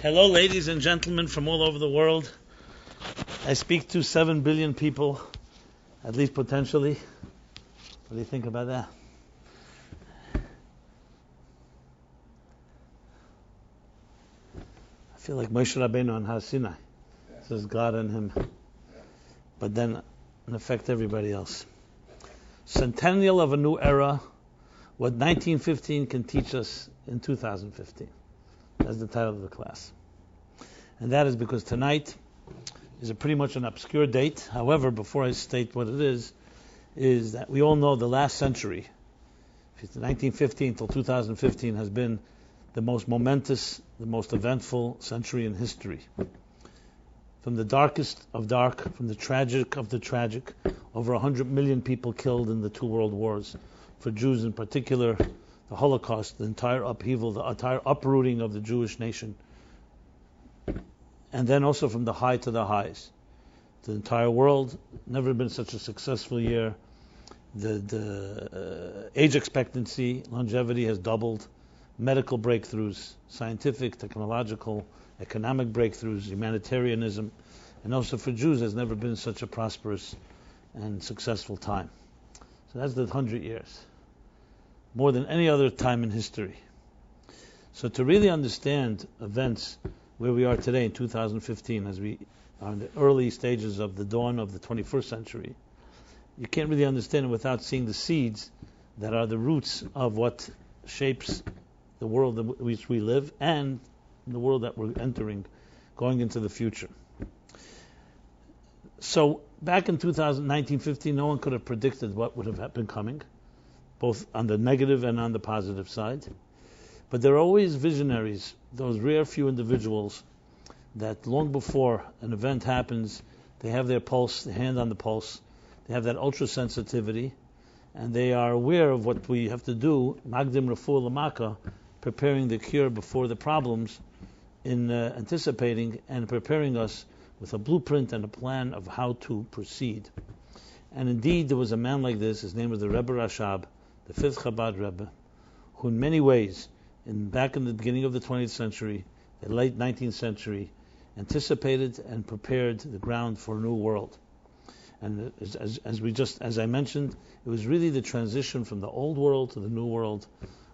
Hello, ladies and gentlemen from all over the world. I speak to 7 billion people, at least potentially. What do you think about that? I feel like Moshe Rabbeinu on Har Sinai. Says God and him. But then, in effect, everybody else. Centennial of a new era. What 1915 can teach us in 2015. That's the title of the class. And that is because tonight is pretty much an obscure date. However, before I state what it is that we all know the last century, 1915 till 2015, has been the most momentous, the most eventful century in history. From the darkest of dark, from the tragic of the tragic, over 100 million people killed in the two world wars. For Jews in particular, the Holocaust, the entire upheaval, the entire uprooting of the Jewish nation. And then also from the high to the highs. The entire world, never been such a successful year. The age expectancy, longevity has doubled. Medical breakthroughs, scientific, technological, economic breakthroughs, humanitarianism. And also for Jews, has never been such a prosperous and successful time. So that's the 100 years. More than any other time in history. So to really understand events where we are today in 2015, as we are in the early stages of the dawn of the 21st century, you can't really understand it without seeing the seeds that are the roots of what shapes the world in which we live and the world that we're entering, going into the future. So back in 1915, no one could have predicted what would have been coming, both on the negative and on the positive side. But there are always visionaries, those rare few individuals that long before an event happens, they have their pulse, their hand on the pulse, they have that ultra sensitivity, and they are aware of what we have to do, magdim refuah lamaka, preparing the cure before the problems, in anticipating and preparing us with a blueprint and a plan of how to proceed. And indeed, there was a man like this. His name was the Rebbe Rashab, the fifth Chabad Rebbe, who in many ways, back in the beginning of the 20th century, the late 19th century, anticipated and prepared the ground for a new world. And as I mentioned, it was really the transition from the old world to the new world,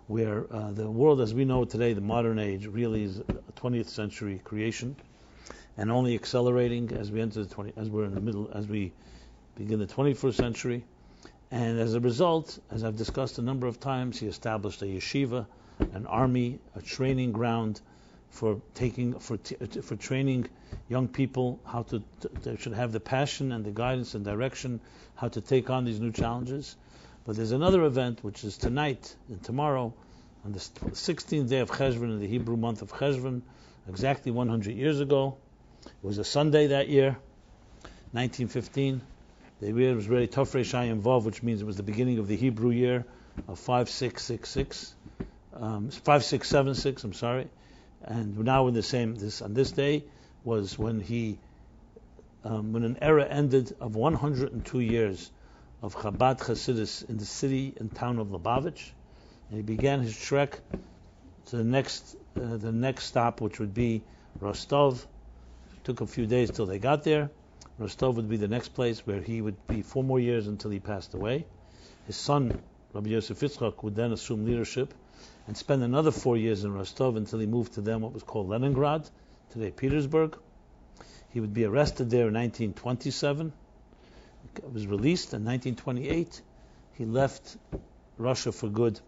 where the world as we know it today, the modern age, really is a 20th century creation, and only accelerating as we enter as we begin the 21st century. And as a result, as I've discussed a number of times, he established a yeshiva, an army, a training ground for training young people how they should have the passion and the guidance and direction how to take on these new challenges. But there's another event which is tonight and tomorrow, on the 16th day of Cheshvan in the Hebrew month of Cheshvan, exactly 100 years ago. It was a Sunday that year, 1915. The year was really Tafrei Shayim Vav, which means it was the beginning of the Hebrew year of 5676. I'm sorry. And now in on this day was when when an era ended of 102 years of Chabad Hasidus in the city and town of Lubavitch, and he began his trek to the next stop, which would be Rostov. It took a few days till they got there. Rostov would be the next place where he would be 4 more years until he passed away. His son, Rabbi Yosef Yitzchak, would then assume leadership and spend another 4 years in Rostov until he moved to then what was called Leningrad, today Petersburg. He would be arrested there in 1927. He was released in 1928. He left Russia for good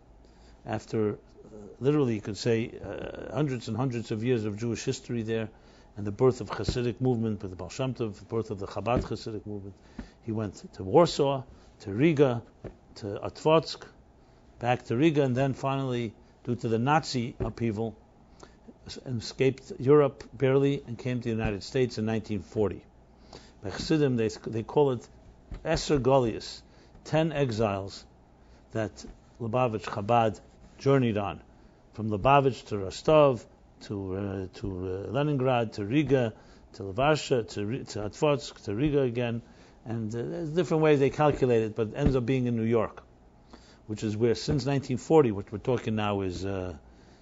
after, literally you could say, hundreds and hundreds of years of Jewish history there, and the birth of Hasidic movement with the Baal Shem Tov, the birth of the Chabad Hasidic movement. He went to Warsaw, to Riga, to Otvatsk, back to Riga, and then finally, due to the Nazi upheaval, escaped Europe barely and came to the United States in 1940. By Chassidim, they call it Eser Golias, 10 exiles that Lubavitch Chabad journeyed on, from Lubavitch to Rostov, to Leningrad, to Riga, to Lvarsha, to Otvatsk, to Riga again, and there's different ways they calculate it, but it ends up being in New York, which is where since 1940, which we're talking now is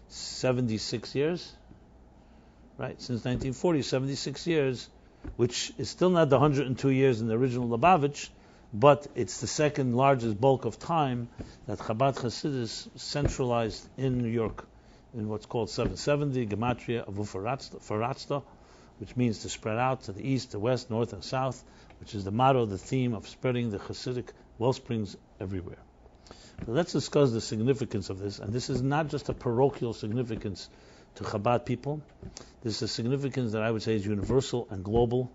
76 years, right? Since 1940, 76 years, which is still not the 102 years in the original Lubavitch, but it's the second largest bulk of time that Chabad Hasidus centralized in New York, in what's called 770, Gematria of Faratzta, which means to spread out to the east, the west, north, and south, which is the motto, the theme of spreading the Hasidic wellsprings everywhere. So let's discuss the significance of this, and this is not just a parochial significance to Chabad people. This is a significance that I would say is universal and global,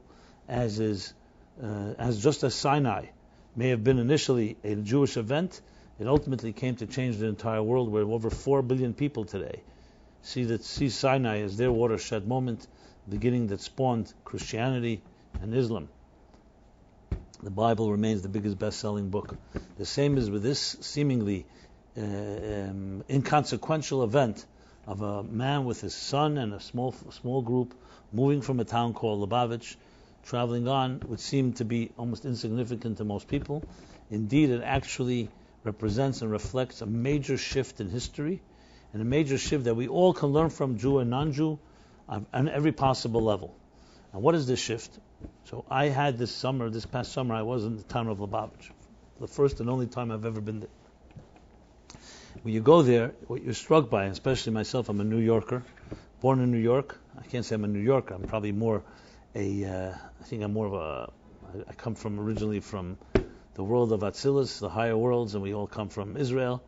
as just as Sinai may have been initially a Jewish event, it ultimately came to change the entire world, where over 4 billion people today see Sinai as their watershed moment, beginning that spawned Christianity and Islam. The Bible remains the biggest best-selling book. The same is with this seemingly inconsequential event of a man with his son and a small group moving from a town called Lubavitch, traveling on, would seem to be almost insignificant to most people. Indeed, it actually represents and reflects a major shift in history, and a major shift that we all can learn from, Jew and non-Jew, on every possible level. And what is this shift? So I had this past summer, I was in the town of Lubavitch, the first and only time I've ever been there. When you go there, what you're struck by, especially myself, I'm a New Yorker, born in New York. I can't say I'm a New Yorker. I'm probably more I come originally from the world of Atzilus, the higher worlds, and we all come from Israel.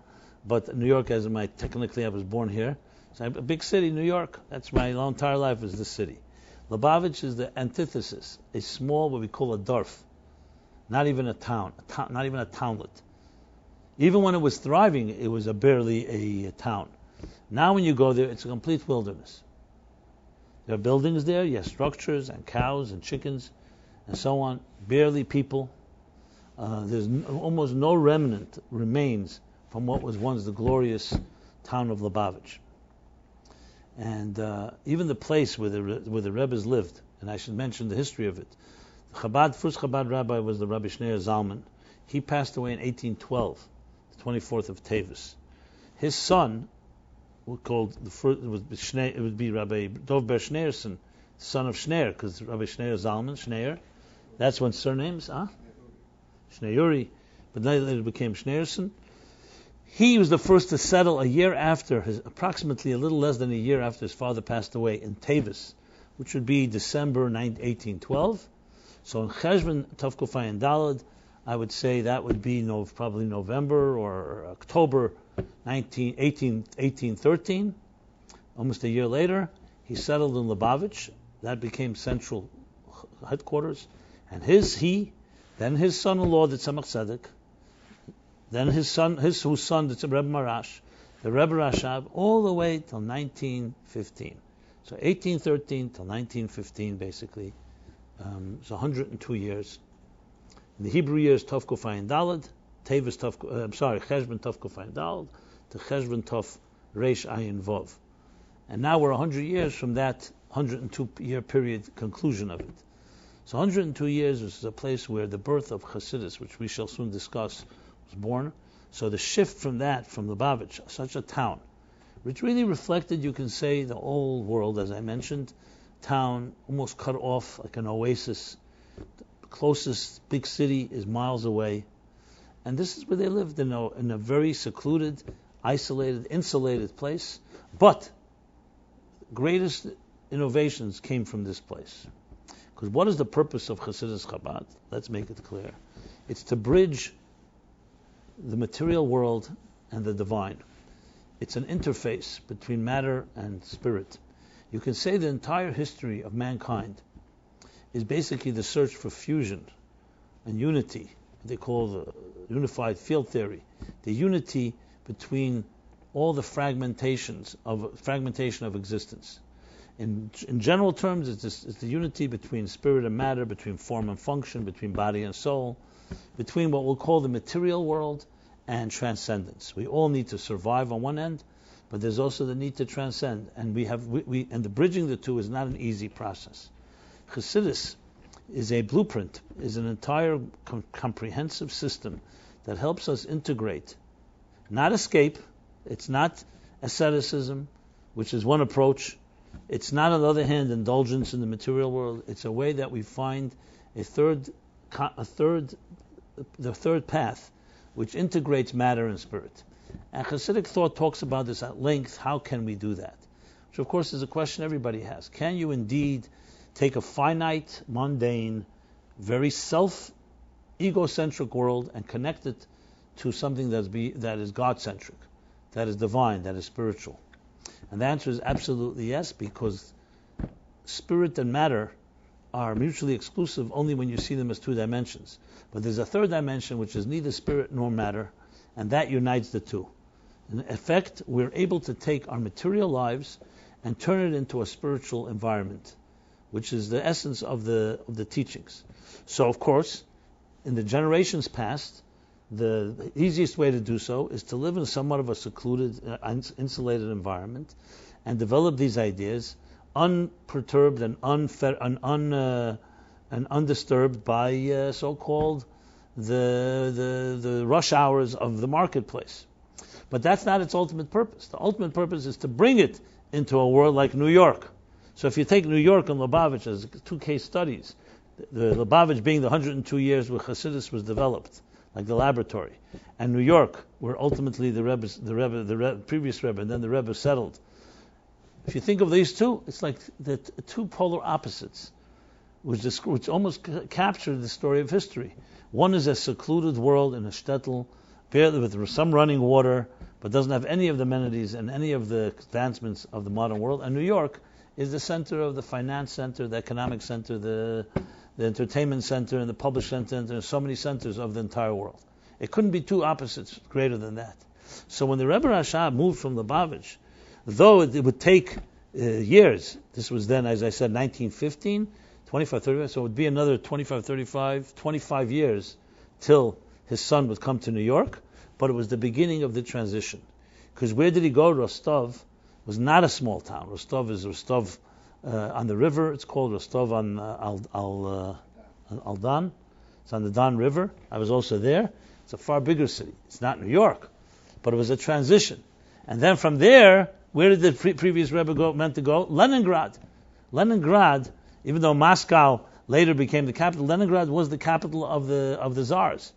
But New York, technically I was born here. So a big city, New York. That's my entire life is this city. Lubavitch is the antithesis, a small, what we call a dorf. Not even a town, not even a townlet. Even when it was thriving, it was barely a town. Now when you go there, it's a complete wilderness. There are buildings there, you have structures and cows and chickens and so on. Barely people. There's almost no remnant remains from what was once the glorious town of Lubavitch. And even the place where the Rebbes lived, and I should mention the history of it. The first Chabad rabbi was the Rabbi Schneur Zalman. He passed away in 1812, the 24th of Tevis. His son, it would be Rabbi Dov Ber Schneerson, son of Schneur, because Rabbi Schneur Zalman, Schneur, that's when surnames, Schneuri, but later it became Schneerson. He was the first to settle approximately a little less than a year after his father passed away in Tevis, which would be December 1812. So in Cheshvan Tov Kufayin Dalad, I would say that would be probably November or October 1813. Almost a year later, he settled in Lubavitch. That became central headquarters. And then his son-in-law, the Tzemach Tzedek, then whose son, the Rebbe Marash, the Rebbe Rashab, all the way till 1915. So 1813 till 1915, basically. It's 102 years. In the Hebrew years, Tov Kufayin Dalad, Cheshvan Tov Kufayin Dalad, to Cheshvan Tov Reish Ayin Vov. And now we're 100 years from that 102-year period conclusion of it. So 102 years is a place where the birth of Hasidus, which we shall soon discuss, was born. So the shift from Lubavitch, such a town, which really reflected, you can say, the old world, as I mentioned, town almost cut off like an oasis. The closest big city is miles away. And this is where they lived, in a very secluded, isolated, insulated place. But greatest innovations came from this place. Because what is the purpose of Hasidus Chabad? Let's make it clear. It's to bridge the material world and the divine. It's an interface between matter and spirit. You can say the entire history of mankind is basically the search for fusion and unity. They call the unified field theory. The unity between all the fragmentation of existence. In general terms, it's the unity between spirit and matter, between form and function, between body and soul, between what we'll call the material world and transcendence. We all need to survive on one end, but there's also the need to transcend, and and the bridging the two is not an easy process. Chassidus is a blueprint, is an entire comprehensive system that helps us integrate, not escape. It's not asceticism, which is one approach. It's not, on the other hand, indulgence in the material world. It's a way that we find the third path, which integrates matter and spirit. And Hasidic thought talks about this at length. How can we do that? Which, of course, is a question everybody has. Can you indeed take a finite, mundane, very self-egocentric world and connect it to something that is God-centric, that is divine, that is spiritual? And the answer is absolutely yes, because spirit and matter are mutually exclusive only when you see them as two dimensions. But there's a third dimension which is neither spirit nor matter, and that unites the two. In effect, we're able to take our material lives and turn it into a spiritual environment, which is the essence of the teachings. So, of course, in the generations past, the easiest way to do so is to live in somewhat of a secluded, insulated environment and develop these ideas unperturbed and undisturbed by so-called the rush hours of the marketplace. But that's not its ultimate purpose. The ultimate purpose is to bring it into a world like New York. So if you take New York and Lubavitch as two case studies, the Lubavitch being the 102 years where Hasidus was developed, like the laboratory, and New York, where ultimately the previous Rebbe, and then the Rebbe settled. If you think of these two, it's like the two polar opposites, which almost capture the story of history. One is a secluded world in a shtetl, barely with some running water, but doesn't have any of the amenities and any of the advancements of the modern world. And New York is the center of the finance center, the economic center, the entertainment center, and the public center, and so many centers of the entire world. It couldn't be two opposites greater than that. So when the Rebbe Rashab moved from Lubavitch, though it would take years, this was then, as I said, 1915, 25, 35, so it would be another 25 years till his son would come to New York, but it was the beginning of the transition. Because where did he go? Rostov was not a small town. Rostov is Rostov on the river. It's called Rostov on Al-Dan. It's on the Don River. I was also there. It's a far bigger city. It's not New York, but it was a transition. And then from there, where did the previous Rebbe meant to go? Leningrad. Leningrad, even though Moscow later became the capital, Leningrad was the capital of the Tsars.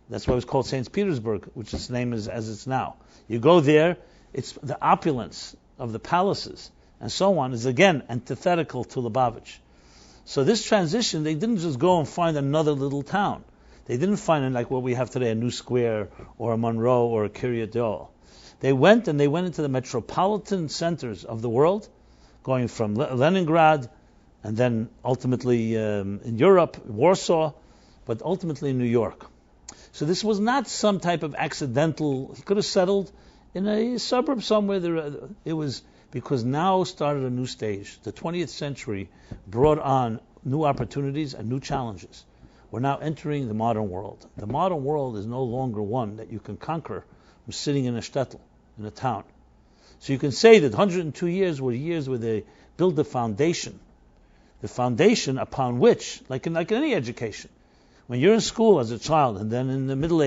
That's why it was called St. Petersburg, which its name is as it's now. You go there, it's the opulence of the palaces and so on is again antithetical to Lubavitch. So this transition, they didn't just go and find another little town. They didn't find it like what we have today, a New Square or a Monroe or a Kiryat Yoel. They went into the metropolitan centers of the world, going from Leningrad and then ultimately in Europe, Warsaw, but ultimately New York. So this was not some type of accidental, he could have settled in a suburb somewhere. It was because now started a new stage. The 20th century brought on new opportunities and new challenges. We're now entering the modern world. The modern world is no longer one that you can conquer from sitting in a shtetl, in a town. So you can say that 102 years were years where they built the foundation upon which, like in any education, when you're in school as a child, and then in the middle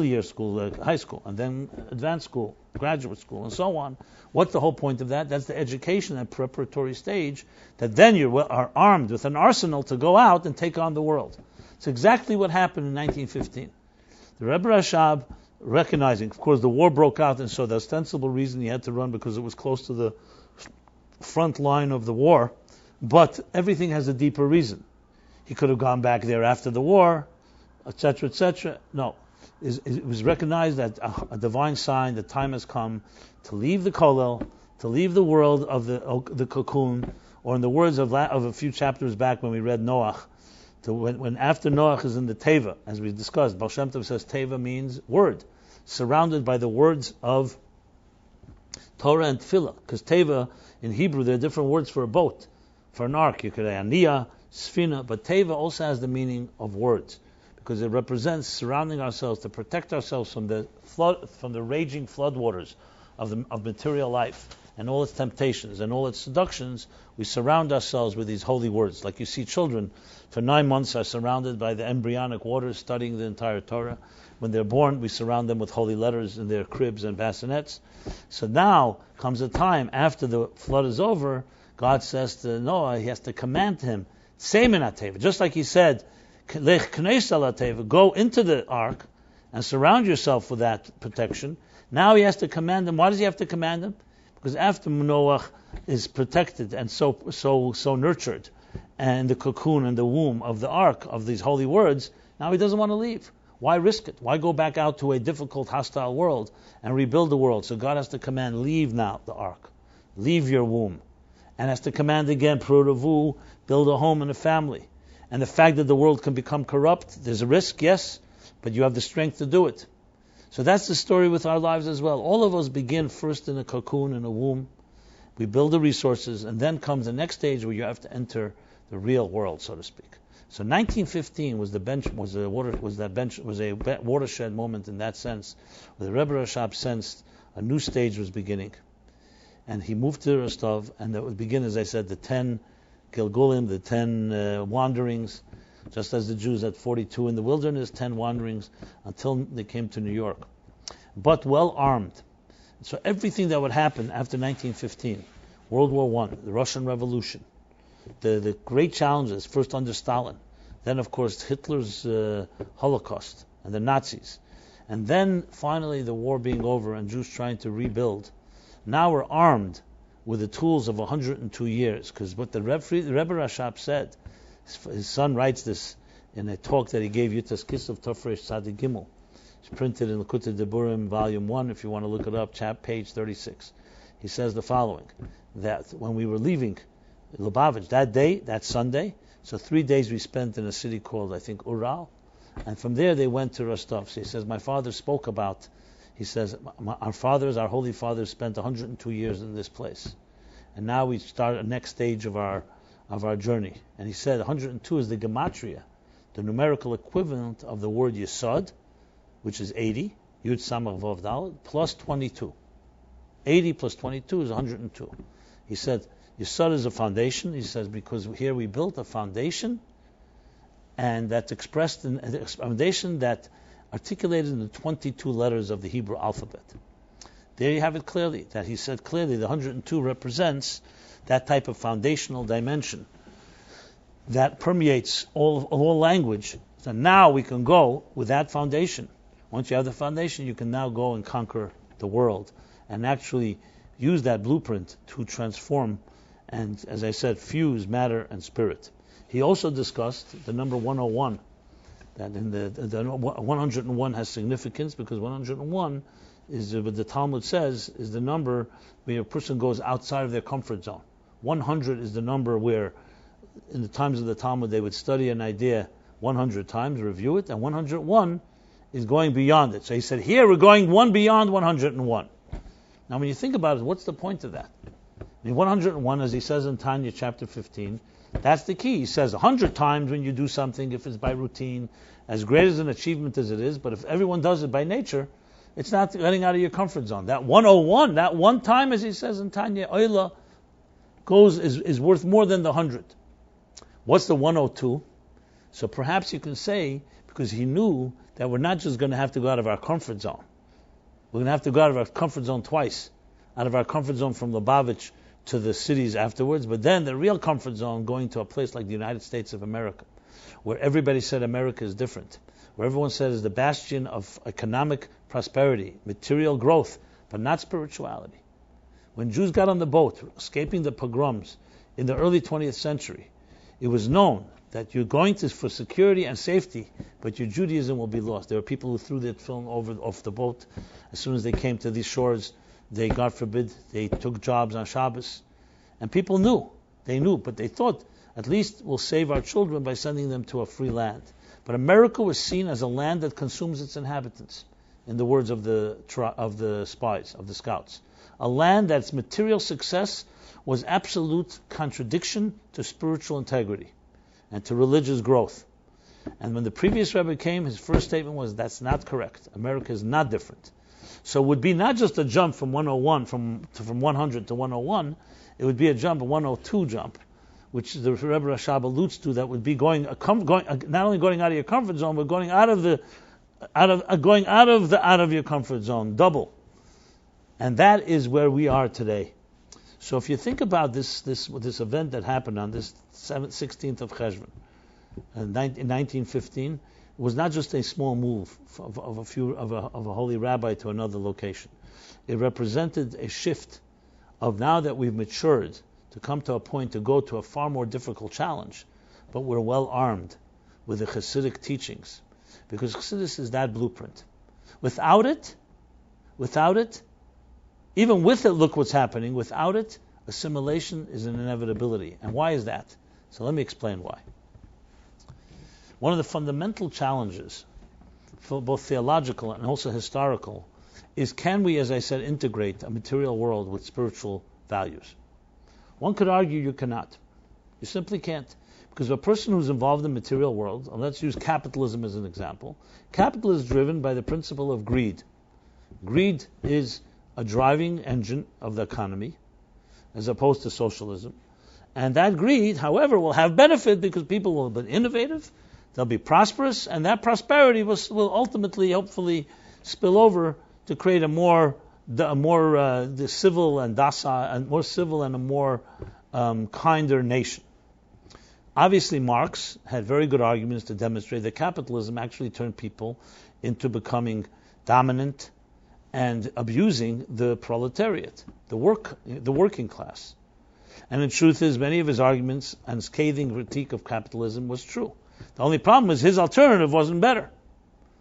year school, high school, and then advanced school, graduate school, and so on, what's the whole point of that? That's the education and preparatory stage, that then you are armed with an arsenal to go out and take on the world. It's exactly what happened in 1915. The Rebbe Rashab, recognizing, of course, the war broke out, and so the ostensible reason he had to run because it was close to the front line of the war, but everything has a deeper reason. He could have gone back there after the war, etc., etc. No. It was recognized that a divine sign, the time has come to leave the kollel, to leave the world of the cocoon, or in the words of a few chapters back when we read Noach, when after Noach is in the Teva, as we discussed, Baal Shem Tov says Teva means word, surrounded by the words of Torah and Tefillah, because Teva, in Hebrew, there are different words for a boat. For an ark, you could say Aniyah, Sfina, but Teva also has the meaning of words, because it represents surrounding ourselves to protect ourselves from the raging floodwaters of material life and all its temptations and all its seductions. We surround ourselves with these holy words. Like you see children for 9 months are surrounded by the embryonic waters, studying the entire Torah. When they're born, we surround them with holy letters in their cribs and bassinets. So now comes a time after the flood is over, God says to Noah, he has to command him, just like he said, go into the ark and surround yourself with that protection. Now he has to command him. Why does he have to command him? Because after Noah is protected and so nurtured, and the cocoon and the womb of the ark of these holy words, now he doesn't want to leave. Why risk it? Why go back out to a difficult, hostile world and rebuild the world? So God has to command, leave now the ark. Leave your womb. And has to command again, Pruravu, build a home and a family. And the fact that the world can become corrupt, there's a risk, yes, but you have the strength to do it. So that's the story with our lives as well. All of us begin first in a cocoon, in a womb. We build the resources, and then comes the next stage where you have to enter the real world, so to speak. So 1915 was a watershed moment in that sense, where the Rebbe Rashab sensed a new stage was beginning. And he moved to Rostov, and it would begin, as I said, the 10 Gilgulim, the 10 wanderings, just as the Jews had 42 in the wilderness, 10 wanderings, until they came to New York. But well armed. So everything that would happen after 1915, World War I, the Russian Revolution, the great challenges, first under Stalin, then of course Hitler's Holocaust and the Nazis, and then finally the war being over and Jews trying to rebuild. Now we're armed with the tools of 102 years, because what the Rebbe Rashab said, his son writes this in a talk that he gave Yutas Kislev Tofresh Tzadik Gimel. It's printed in Likutei Deburim, Volume 1, if you want to look it up, page 36. He says the following, that when we were leaving Lubavitch that day, that Sunday, so 3 days we spent in a city called, I think, Ural, and from there they went to Rostov. So he says, my father spoke about, he says, our holy fathers spent 102 years in this place, and now we start a next stage of our journey. And he said 102 is the gematria, the numerical equivalent of the word Yesod, which is 80, Yud Samach Vav Daled, plus 22. 80 plus 22 is 102. He said, Yesod is a foundation. He says, because here we built a foundation, and that's expressed in a foundation that articulated in the 22 letters of the Hebrew alphabet. There you have it clearly, that he said clearly the 102 represents that type of foundational dimension that permeates all language. So now we can go with that foundation. Once you have the foundation, you can now go and conquer the world and actually use that blueprint to transform and, as I said, fuse matter and spirit. He also discussed the number 101, that in the 101 has significance because 101 is what the Talmud says is the number where a person goes outside of their comfort zone. 100 is the number where, in the times of the Talmud, they would study an idea 100 times, review it, and 101 is going beyond it. So he said, here we're going one beyond 101. Now when you think about it, what's the point of that? I mean, 101, as he says in Tanya chapter 15, that's the key. He says 100 times when you do something, if it's by routine, as great as an achievement as it is, but if everyone does it by nature, it's not getting out of your comfort zone. That 101, that one time, as he says in Tanya, Oila, is worth more than the 100. What's the 102? So perhaps you can say, because he knew that we're not just going to have to go out of our comfort zone. We're going to have to go out of our comfort zone twice. Out of our comfort zone from Lubavitch to the cities afterwards, but then the real comfort zone going to a place like the United States of America, where everybody said America is different, where everyone said is the bastion of economic prosperity, material growth, but not spirituality. When Jews got on the boat, escaping the pogroms in the early 20th century, it was known that you're going to for security and safety, but your Judaism will be lost. There were people who threw their film off the boat as soon as they came to these shores. They, God forbid, they took jobs on Shabbos. And people knew, but they thought, at least we'll save our children by sending them to a free land. But America was seen as a land that consumes its inhabitants, in the words of the spies, of the scouts. A land that's material success was absolute contradiction to spiritual integrity and to religious growth. And when the previous Rebbe came, his first statement was, that's not correct. America is not different. So it would be not just a jump from 101, from 100 to 101, it would be a jump, a 102 jump, which the Rebbe Rashab alludes to, that would be going not only going out of your comfort zone, but going out of your comfort zone, double. And that is where we are today. So if you think about this event that happened on this 16th of Cheshvan in 1915, it was not just a small move of a holy rabbi to another location. It represented a shift of, now that we've matured to come to a point to go to a far more difficult challenge, but we're well armed with the Hasidic teachings, because Chassidus is that blueprint. Without it, even with it, look what's happening. Without it, assimilation is an inevitability. And why is that? So let me explain why. One of the fundamental challenges, for both theological and also historical, is, can we, as I said, integrate a material world with spiritual values? One could argue you cannot. You simply can't. Because a person who's involved in the material world, and let's use capitalism as an example, capital is driven by the principle of greed. Greed is a driving engine of the economy, as opposed to socialism. And that greed, however, will have benefit because people will be innovative, they'll be prosperous, and that prosperity will ultimately, hopefully, spill over to create a more civil and docile, and more civil and a more kinder nation. Obviously, Marx had very good arguments to demonstrate that capitalism actually turned people into becoming dominant and abusing the proletariat, the working class. And the truth is, many of his arguments and scathing critique of capitalism was true. The only problem is his alternative wasn't better.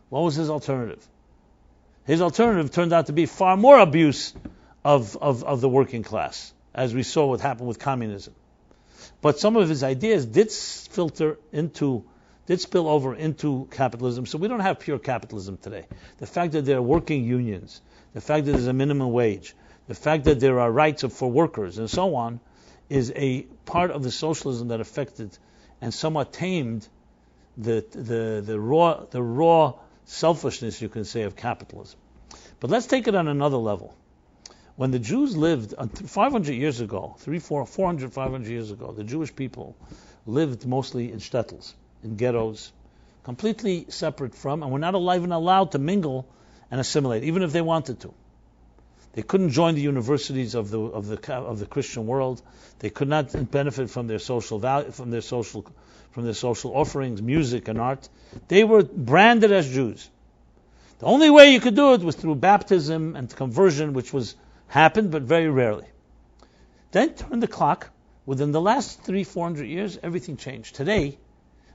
What was his alternative? His alternative turned out to be far more abuse of the working class, as we saw what happened with communism. But some of his ideas did spill over into capitalism, so we don't have pure capitalism today. The fact that there are working unions, the fact that there's a minimum wage, the fact that there are rights for workers, and so on, is a part of the socialism that affected and somewhat tamed the raw selfishness, you can say, of capitalism. But let's take it on another level. When the Jews lived 500 years ago, 400, 500 years ago, the Jewish people lived mostly in shtetls, in ghettos, completely separate from, and were not even allowed to mingle and assimilate, even if they wanted to. They couldn't join the universities of the Christian world. They could not benefit from their social value, from their social offerings, music and art. They were branded as Jews. The only way you could do it was through baptism and conversion, which happened, but very rarely. Then turn the clock. Within the last 300-400 years, everything changed. Today,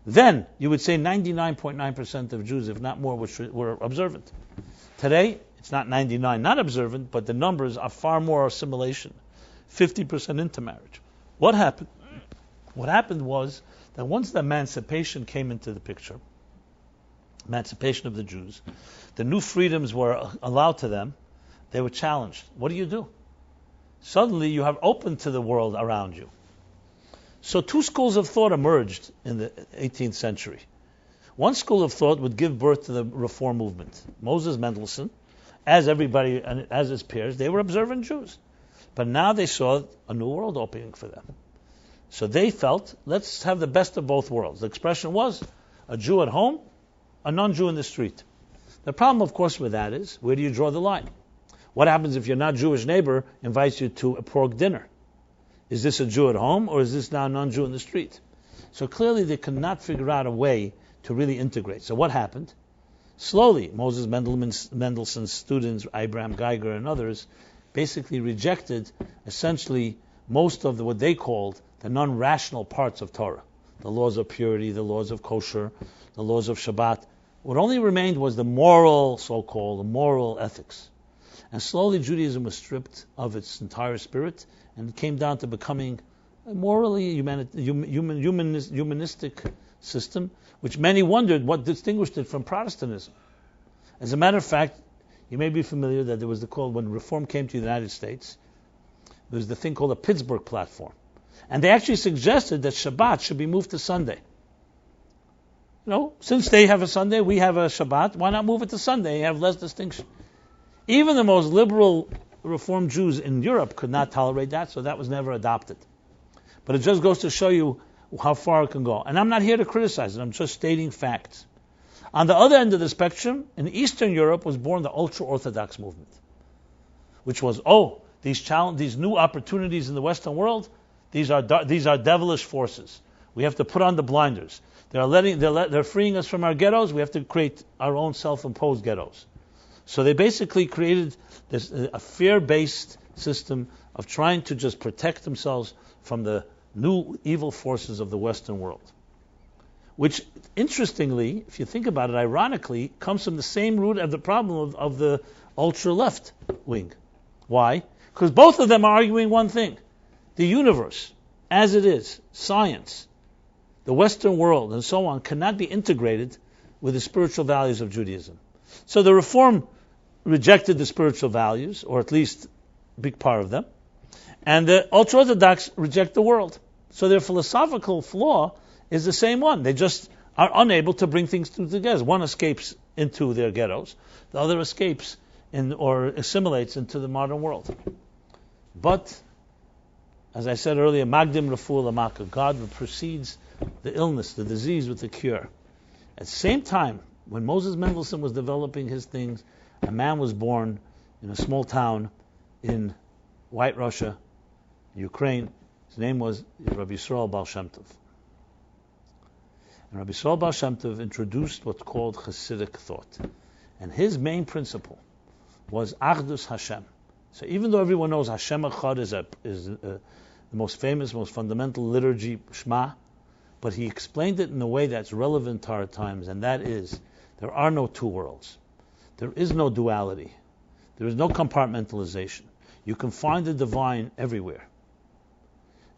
then you would say 99.9% of Jews, if not more, were observant. Today, it's not 99 not observant, but the numbers are far more assimilation. 50% intermarriage. What happened? What happened was that once the emancipation came into the picture, emancipation of the Jews, the new freedoms were allowed to them. They were challenged. What do? Suddenly you have opened to the world around you. So two schools of thought emerged in the 18th century. One school of thought would give birth to the Reform movement. Moses Mendelssohn, as everybody and as his peers, they were observant Jews. But now they saw a new world opening for them. So they felt, let's have the best of both worlds. The expression was, a Jew at home, a non-Jew in the street. The problem, of course, with that is, where do you draw the line? What happens if your not Jewish neighbor invites you to a pork dinner? Is this a Jew at home, or is this now a non-Jew in the street? So clearly they could not figure out a way to really integrate. So what happened? Slowly, Moses Mendelssohn's students, Abraham Geiger and others, basically rejected essentially most of what they called the non-rational parts of Torah. The laws of purity, the laws of kosher, the laws of Shabbat. What only remained was the moral, so-called, the moral ethics. And slowly Judaism was stripped of its entire spirit, and it came down to becoming a morally humanistic system, which many wondered what distinguished it from Protestantism. As a matter of fact, you may be familiar that there was when Reform came to the United States, there was the thing called the Pittsburgh Platform. And they actually suggested that Shabbat should be moved to Sunday. Since they have a Sunday, we have a Shabbat, why not move it to Sunday and have less distinction? Even the most liberal Reform Jews in Europe could not tolerate that, so that was never adopted. But it just goes to show you how far it can go. And I'm not here to criticize it, I'm just stating facts. On the other end of the spectrum, in Eastern Europe was born the ultra-Orthodox movement, which was, these new opportunities in the Western world, these are devilish forces. We have to put on the blinders. They're freeing us from our ghettos. We have to create our own self-imposed ghettos. So they basically created a fear-based system of trying to just protect themselves from the new evil forces of the Western world. Which, interestingly, if you think about it, ironically, comes from the same root of the problem of the ultra-left wing. Why? Because both of them are arguing one thing. The universe, as it is, science, the Western world, and so on, cannot be integrated with the spiritual values of Judaism. So the Reform rejected the spiritual values, or at least a big part of them, and the ultra-Orthodox reject the world. So their philosophical flaw is the same one. They just are unable to bring things together. One escapes into their ghettos, the other escapes or assimilates into the modern world. But, as I said earlier, Magdim Raful Amaka, God precedes the illness, the disease with the cure. At the same time, when Moses Mendelssohn was developing his things, a man was born in a small town in White Russia, Ukraine. His name was Rabbi Yisrael Baal Shem Tov. And Rabbi Yisrael Baal Shem Tov introduced what's called Hasidic Thought. And his main principle was Achdus Hashem. So even though everyone knows Hashem Echad is the most famous, most fundamental liturgy, Shema, but he explained it in a way that's relevant to our times, and that is, there are no two worlds. There is no duality. There is no compartmentalization. You can find the divine everywhere.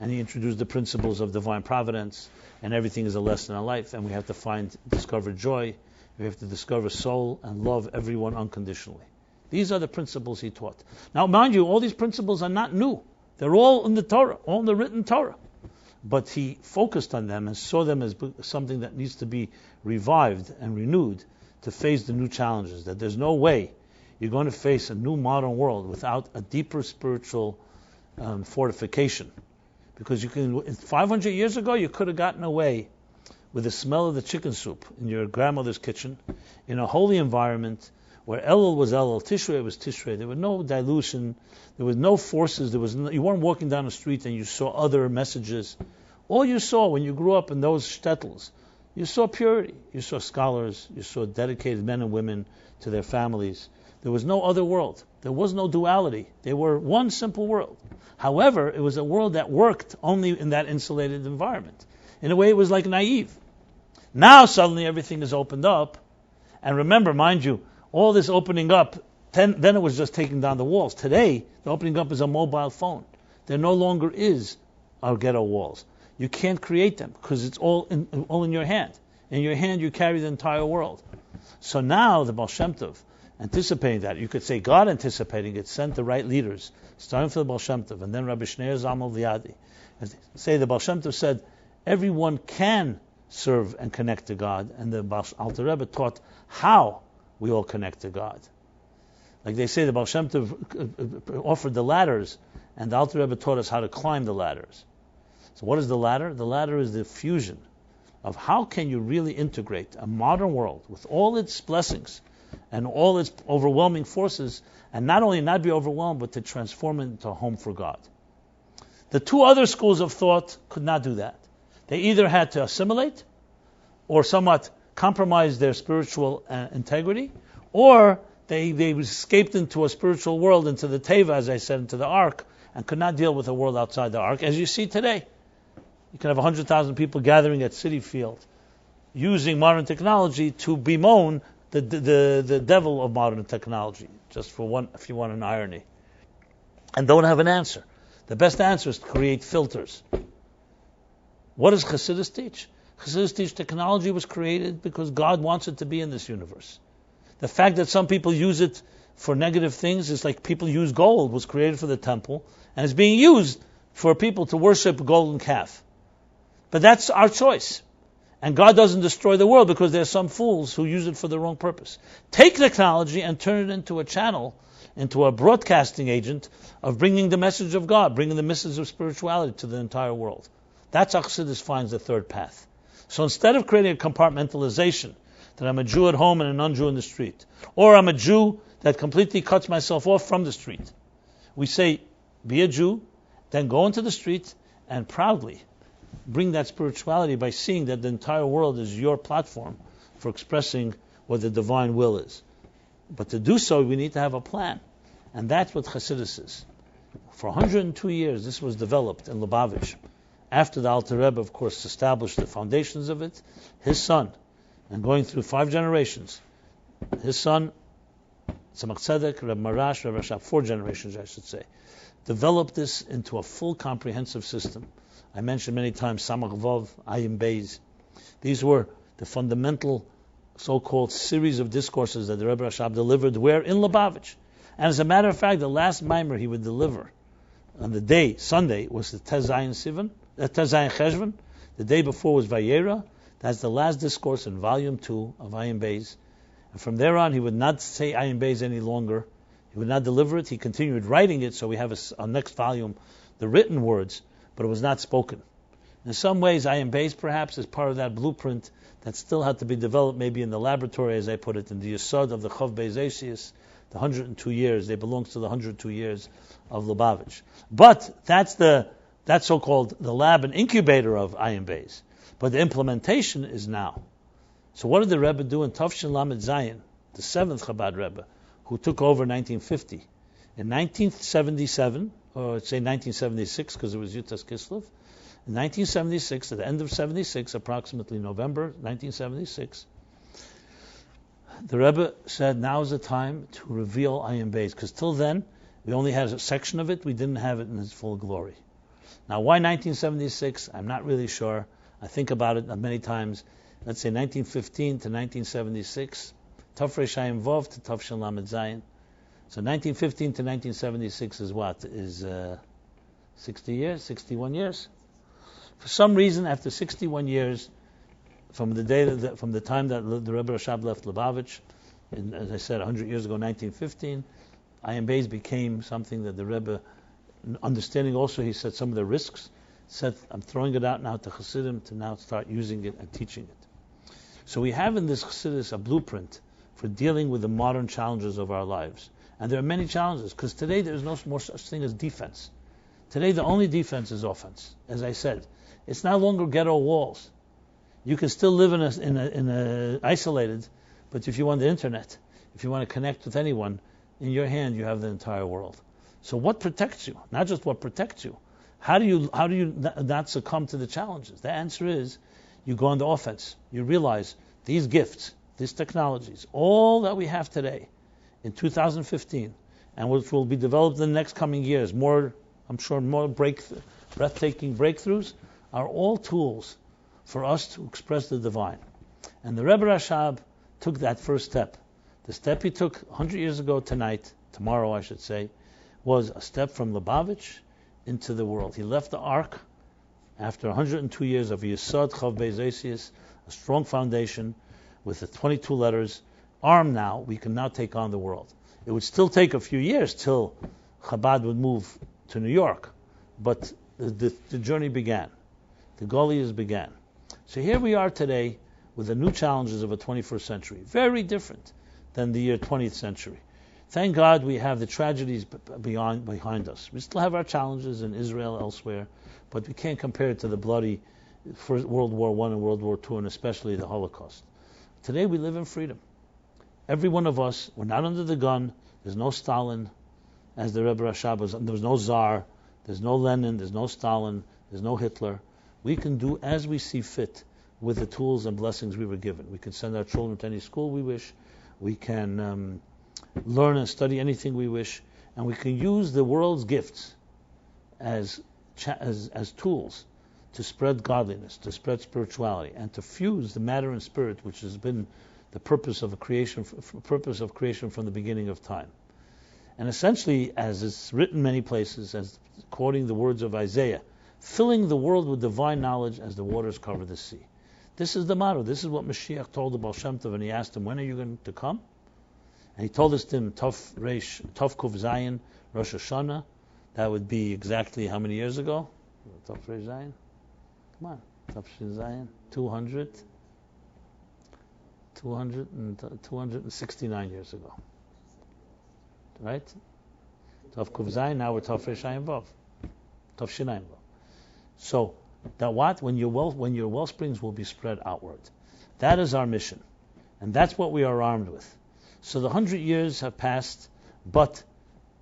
And he introduced the principles of divine providence, and everything is a lesson in life, and we have to discover joy, we have to discover soul, and love everyone unconditionally. These are the principles he taught. Now, mind you, all these principles are not new. They're all in the Torah, all in the written Torah. But he focused on them and saw them as something that needs to be revived and renewed to face the new challenges, that there's no way you're going to face a new modern world without a deeper spiritual fortification. Because 500 years ago, you could have gotten away with the smell of the chicken soup in your grandmother's kitchen, in a holy environment where Elul was Elul, Tishrei was Tishrei. There was no dilution, there was no forces, you weren't walking down the street and you saw other messages. All you saw when you grew up in those shtetls, you saw purity, you saw scholars, you saw dedicated men and women to their families. There was no other world. There was no duality. They were one simple world. However, it was a world that worked only in that insulated environment. In a way, it was like naive. Now, suddenly, everything is opened up. And remember, mind you, all this opening up, then it was just taking down the walls. Today, the opening up is a mobile phone. There no longer is our ghetto walls. You can't create them because it's all in your hand. In your hand, you carry the entire world. So now, the Baal Shem Tov, anticipating that, you could say God anticipating it, sent the right leaders, starting from the Baal Shem Tov, and then Rabbi Shneur Zalman Liadi. Say the Baal Shem Tov said, everyone can serve and connect to God, and the Alter Rebbe taught how we all connect to God. Like they say, the Baal Shem Tov offered the ladders, and the Alter Rebbe taught us how to climb the ladders. So what is the ladder? The ladder is the fusion of how can you really integrate a modern world with all its blessings and all its overwhelming forces, and not only not be overwhelmed, but to transform it into a home for God. The two other schools of thought could not do that. They either had to assimilate or somewhat compromise their spiritual integrity, or they escaped into a spiritual world, into the Teva, as I said, into the ark, and could not deal with a world outside the ark, as you see today. You can have 100,000 people gathering at City Field, using modern technology to bemoan the devil of modern technology, just for one, if you want an irony, and don't have an answer. The best answer is to create filters. What does Chassidus teach? Chassidus teach technology was created because God wants it to be in this universe. The fact that some people use it for negative things is like people use gold, was created for the temple, and is being used for people to worship a golden calf. But that's our choice. And God doesn't destroy the world because there are some fools who use it for the wrong purpose. Take technology and turn it into a channel, into a broadcasting agent of bringing the message of God, bringing the message of spirituality to the entire world. That's how Chassidus finds the third path. So instead of creating a compartmentalization, that I'm a Jew at home and a non-Jew in the street, or I'm a Jew that completely cuts myself off from the street, we say be a Jew, then go into the street and proudly bring that spirituality by seeing that the entire world is your platform for expressing what the divine will is. But to do so, we need to have a plan. And that's what Hasidus is. For 102 years, this was developed in Lubavitch. After the Alter Rebbe, of course, established the foundations of it, his son, and going through 5 generations, his son, Tzemach Tzedek, Reb Marash, Reb Rashab, 4 generations, I should say, developed this into a full comprehensive system. I mentioned many times Samach Vav, Ayin Beis. These were the fundamental so-called series of discourses that the Rebbe Rashab delivered where in Lubavitch. And as a matter of fact, the last mimer he would deliver on the day, Sunday, was the Tez Zayin Cheshvan. The day before was Vayera. That's the last discourse in volume 2 of Ayin Beis. And from there on, he would not say Ayin Beis any longer. He would not deliver it. He continued writing it, so we have a next volume, the written words, but it was not spoken. In some ways, Ayin Beis perhaps is part of that blueprint that still had to be developed, maybe in the laboratory, as I put it, in the Yesod of the Chav Beis Eisius, the 102 years. They belong to the 102 years of Lubavitch. But that's so-called the lab and incubator of Ayin Beis. But the implementation is now. So what did the Rebbe do in Tafshin Lamed Zayin, the 7th Chabad Rebbe, who took over in 1950? In 1977, or let's say 1976, because it was Yutas Kislev, in 1976, at the end of 76, approximately November 1976, the Rebbe said, now is the time to reveal Ayin Beis, because till then, we only had a section of it, we didn't have it in its full glory. Now, why 1976? I'm not really sure. I think about it many times. Let's say 1915 to 1976, Tafrei Shayim Vov to Tafshin Lamed Zayin. So 1915 to 1976 is what? Is 60 years, 61 years? For some reason, after 61 years, from the time that the Rebbe Rashab left Lubavitch, as I said, 100 years ago, 1915, Ayin Beis became something that the Rebbe, understanding also, he said some of the risks, said, I'm throwing it out now to Hasidim to now start using it and teaching it. So we have in this Chassidus a blueprint for dealing with the modern challenges of our lives. And there are many challenges, because today there is no more such thing as defense. Today the only defense is offense. As I said, it's no longer ghetto walls. You can still live in a isolated, but if you want the internet, if you want to connect with anyone, in your hand you have the entire world. So what protects you? Not just what protects you. How do you not succumb to the challenges? The answer is you go on the offense. You realize these gifts, these technologies, all that we have today in 2015, and which will be developed in the next coming years, more breathtaking breakthroughs, are all tools for us to express the divine. And the Rebbe Rashab took that first step. The step he took 100 years ago tomorrow I should say, was a step from Lubavitch into the world. He left the Ark after 102 years of Yesod Chav Beis Eisius, a strong foundation with the 22 letters. Armed now, we can now take on the world. It would still take a few years till Chabad would move to New York, but the journey began. The Goliaths began. So here we are today with the new challenges of a 21st century, very different than the year 20th century. Thank God we have the tragedies behind us. We still have our challenges in Israel, elsewhere, but we can't compare it to the bloody First World War I and World War II, and especially the Holocaust. Today we live in freedom. Every one of us, we're not under the gun. There's no Stalin, as the Rebbe Rashab was. There was no Tsar. There's no Lenin. There's no Stalin. There's no Hitler. We can do as we see fit with the tools and blessings we were given. We can send our children to any school we wish. We can learn and study anything we wish, and we can use the world's gifts as tools to spread godliness, to spread spirituality, and to fuse the matter and spirit, which has been the purpose of creation from the beginning of time. And essentially, as it's written many places, as quoting the words of Isaiah, filling the world with divine knowledge as the waters cover the sea. This is the motto. This is what Mashiach told the Baal Shem Tov, and he asked him, when are you going to come? And he told us to him, Tov Kuf Zayin, Rosh Hashanah. That would be exactly how many years ago? Tov Resh Zayin? Come on. Tov Zayin? 269 years ago. Right? Tav Kuf Zayin, now we're Tav Resh Ayin Vav. Tav Shin Ayin Vav. So, that what? When your well springs will be spread outward. That is our mission. And that's what we are armed with. So the 100 years have passed, but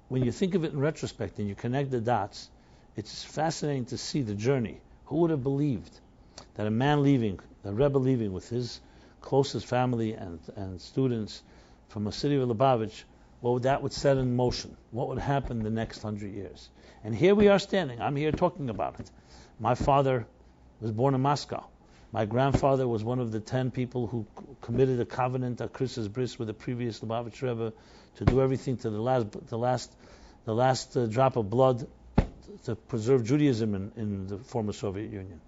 when you think of it in retrospect and you connect the dots, it's fascinating to see the journey. Who would have believed that a man leaving, a Rebbe leaving with his closest family and students from a city of Lubavitch, that would set in motion? What would happen the next 100 years? And here we are standing. I'm here talking about it. My father was born in Moscow. My grandfather was one of the 10 people who committed a covenant at Chris's bris with the previous Lubavitch Rebbe to do everything to the last drop of blood to preserve Judaism in the former Soviet Union.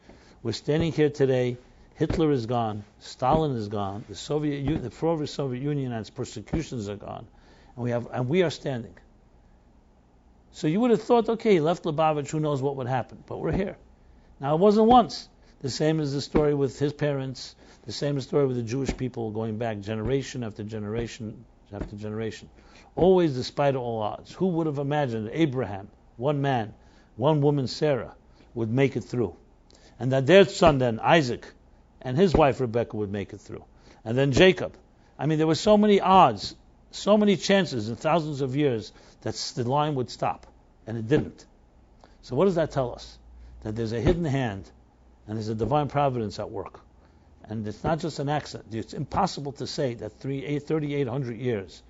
We're standing here today. Hitler is gone. Stalin is gone. The former Soviet Union and its persecutions are gone, and we are standing. So you would have thought, okay, he left Lubavitch. Who knows what would happen? But we're here. Now, it wasn't once. The same is the story with his parents. The same is the story with the Jewish people going back generation after generation after generation. Always despite all odds. Who would have imagined that Abraham, one man, one woman, Sarah, would make it through? And that their son then, Isaac, and his wife Rebecca would make it through. And then Jacob. I mean, there were so many odds, so many chances in thousands of years that the line would stop. And it didn't. So what does that tell us? That there's a hidden hand and there's a divine providence at work. And it's not just an accident. It's impossible to say that 3,800 years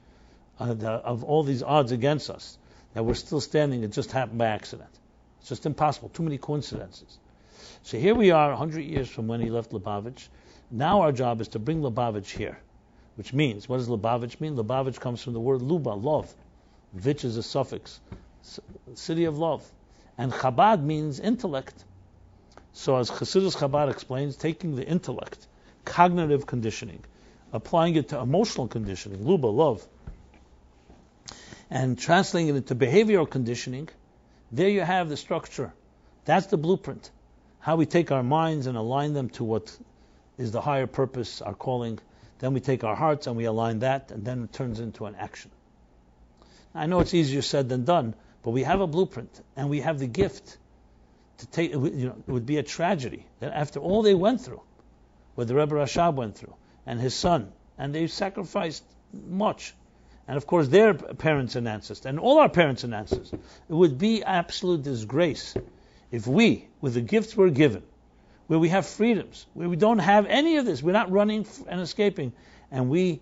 of all these odds against us, that we're still standing, it just happened by accident. It's just impossible. Too many coincidences. So here we are, 100 years from when he left Lubavitch. Now our job is to bring Lubavitch here. Which means, what does Lubavitch mean? Lubavitch comes from the word Luba, love. Vich is a suffix. City of love. And Chabad means intellect. So as Hasidus Chabad explains, taking the intellect, cognitive conditioning, applying it to emotional conditioning, Luba, love, and translating it into behavioral conditioning, there you have the structure. That's the blueprint. How we take our minds and align them to what is the higher purpose, our calling. Then we take our hearts and we align that, and then it turns into an action. I know it's easier said than done, but we have a blueprint, and we have the gift to take. It would be a tragedy that after all they went through, what the Rebbe Rashab went through, and his son, and they sacrificed much, and of course their parents and ancestors, and all our parents and ancestors, it would be absolute disgrace if we, with the gifts we're given, where we have freedoms, where we don't have any of this, we're not running and escaping, and we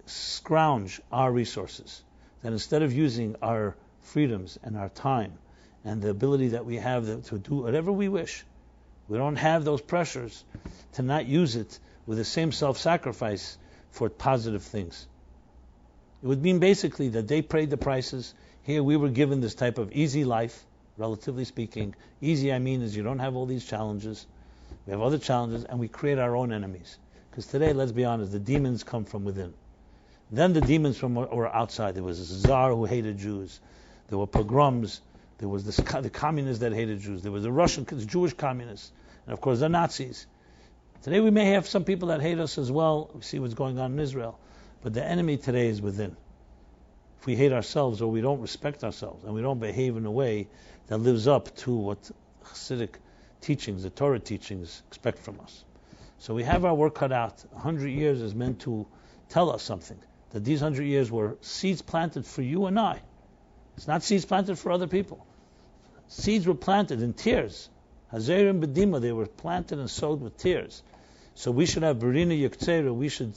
scrounge our resources, that instead of using our freedoms and our time and the ability that we have to do whatever we wish, we don't have those pressures to not use it with the same self-sacrifice for positive things. It would mean basically that they paid the prices. Here we were given this type of easy life, relatively speaking. Easy, I mean, is you don't have all these challenges. We have other challenges, and we create our own enemies. Because today, let's be honest, the demons come from within. Then the demons were outside. There was a Tsar who hated Jews. There were pogroms. There was the communists that hated Jews. There was the Jewish communists. And of course, the Nazis. Today we may have some people that hate us as well. We see what's going on in Israel. But the enemy today is within. If we hate ourselves or we don't respect ourselves and we don't behave in a way that lives up to what Hasidic teachings, the Torah teachings, expect from us. So we have our work cut out. 100 years is meant to tell us something. That these 100 years were seeds planted for you and I. It's not seeds planted for other people. Seeds were planted in tears. Hazerim Bedima, they were planted and sowed with tears. So we should have Berina Yektzera, we should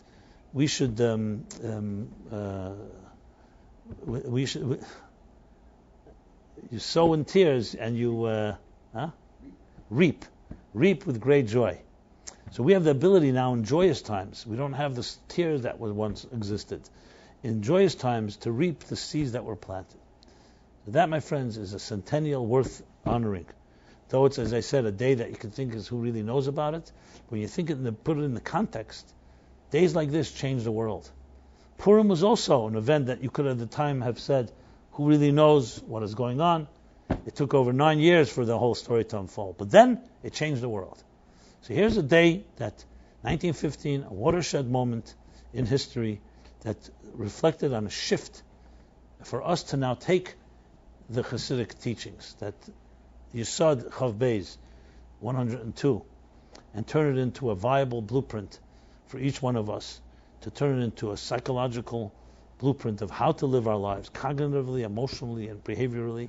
you sow in tears and you reap with great joy. So we have the ability now in joyous times. We don't have the tears that was once existed. In joyous times to reap the seeds that were planted. So that, my friends, is a centennial worth honoring. Though it's, as I said, a day that you can think is who really knows about it. When you think it put it in the context, days like this change the world. Purim was also an event that you could at the time have said, who really knows what is going on? It took over 9 years for the whole story to unfold. But then it changed the world. So here's a day that 1915, a watershed moment in history that reflected on a shift for us to now take the Hasidic teachings, that Yesod Chav Beis 102, and turn it into a viable blueprint for each one of us, to turn it into a psychological blueprint of how to live our lives, cognitively, emotionally, and behaviorally,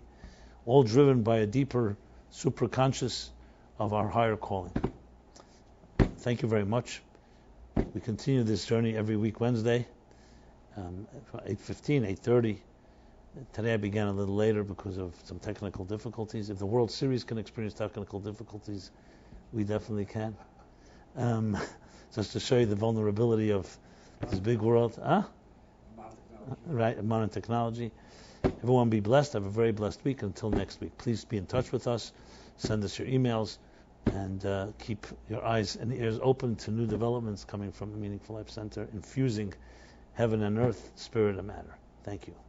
all driven by a deeper superconscious of our higher calling. Thank you very much. We continue this journey every week Wednesday, 8:15, 8:30. Today I began a little later because of some technical difficulties. If the World Series can experience technical difficulties, we definitely can. Just to show you the vulnerability of this big world. Right, modern technology. Everyone be blessed. Have a very blessed week. Until next week, please be in touch with us. Send us your emails, and keep your eyes and ears open to new developments coming from the Meaningful Life Center, infusing heaven and earth, spirit and matter. Thank you.